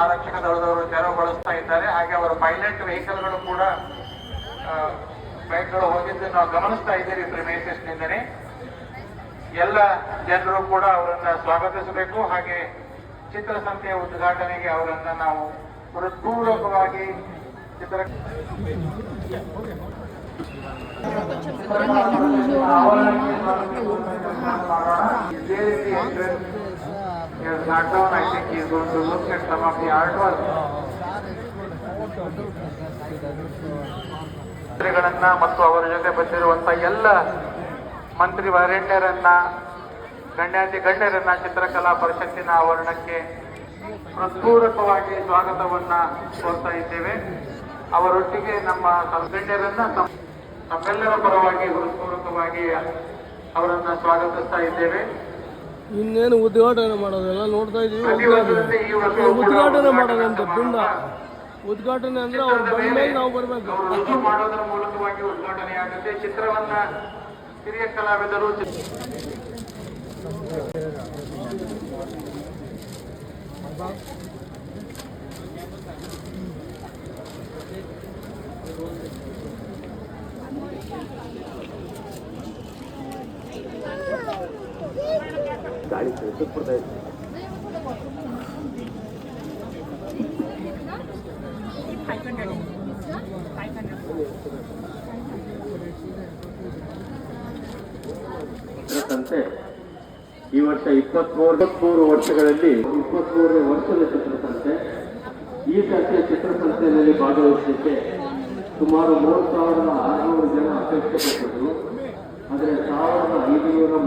ಆರಕ್ಷಕ ದಳದವರು ತೆರವುಗೊಳಿಸ್ತಾ ಇದ್ದಾರೆ. ಹಾಗೆ ಅವರ ಪೈಲಟ್ ವೆಹಿಕಲ್ಗಳು ಕೂಡ ಬೈಕ್ಗಳು ಹೋಗಿದ್ದು ನಾವು ಗಮನಿಸ್ತಾ ಇದ್ದೀರಿ ಪ್ರಿಮೈಸಸ್ ನಿಂದನೆ. ಎಲ್ಲ ಜನರು ಕೂಡ ಅವರನ್ನ ಸ್ವಾಗತಿಸಬೇಕು. ಹಾಗೆ ಚಿತ್ರಸಂತೆಯ ಉದ್ಘಾಟನೆಗೆ ಅವರನ್ನ ನಾವು ಹೃತ್ಪೂರ್ವಕವಾಗಿ ಮಂತ್ರಿಗಳನ್ನ ಮತ್ತು ಅವರ ಜೊತೆ ಬಂದಿರುವಂತ ಎಲ್ಲ ಮಂತ್ರಿ ವರೇಣ್ಯರನ್ನ ಗಣ್ಯಾತಿ ಗಣ್ಯರನ್ನ ಚಿತ್ರಕಲಾ ಪರಿಷತ್ತಿನ ಆವರಣಕ್ಕೆ ಹೃತ್ಪೂರ್ವಕವಾಗಿ ಸ್ವಾಗತವನ್ನ ಕೋರ್ತಾ ಇದ್ದೇವೆ. ಅವರೊಟ್ಟಿಗೆ ನಮ್ಮ ಗಣ್ಯರನ್ನ ತಮ್ಮೆಲ್ಲರ ಪರವಾಗಿ ಹೃತ್ಪೂರ್ವಕವಾಗಿ ಅವರನ್ನ ಸ್ವಾಗತಿಸ್ತಾ ಇದ್ದೇವೆ. ಇನ್ನೇನು ಉದ್ಘಾಟನೆ ಮಾಡೋದೆಲ್ಲ ನೋಡ್ತಾ ಇದೀವಿ. ಉದ್ಘಾಟನೆ ಮಾಡೋದಂತೆ ಪಿಂಡ ಉದ್ಘಾಟನೆ ಅಂದ್ರೆ ಅವ್ರು ಬಂದ್ಮೇಲೆ ನಾವು ಬರ್ಬೇಕು. ರುಜು ಮಾಡೋದರ ಮೂಲಕವಾಗಿ ಉದ್ಘಾಟನೆ ಆಗುತ್ತೆ. ಚಿತ್ರವನ್ನ ಹಿರಿಯ ಕಲಾವಿದರು ಗಾಳಿ ಕೊಡ್ತಾ ಇದ್ದಾರೆ. ಚಿತ್ರಸಂತೆ ಈ ವರ್ಷ 23 ವರ್ಷಗಳಲ್ಲಿ 23ನೇ ವರ್ಷದ ಚಿತ್ರಸಂತೆ. ಈ ಸಂಖ್ಯೆಯ ಚಿತ್ರಸಂತೆಯಲ್ಲಿ ಭಾಗವಹಿಸಲಿಕ್ಕೆ ಸುಮಾರು 3,600 ಜನ ಅಪೇಕ್ಷೆ ಪಟ್ಟಿದ್ರು. ಆದರೆ 1,500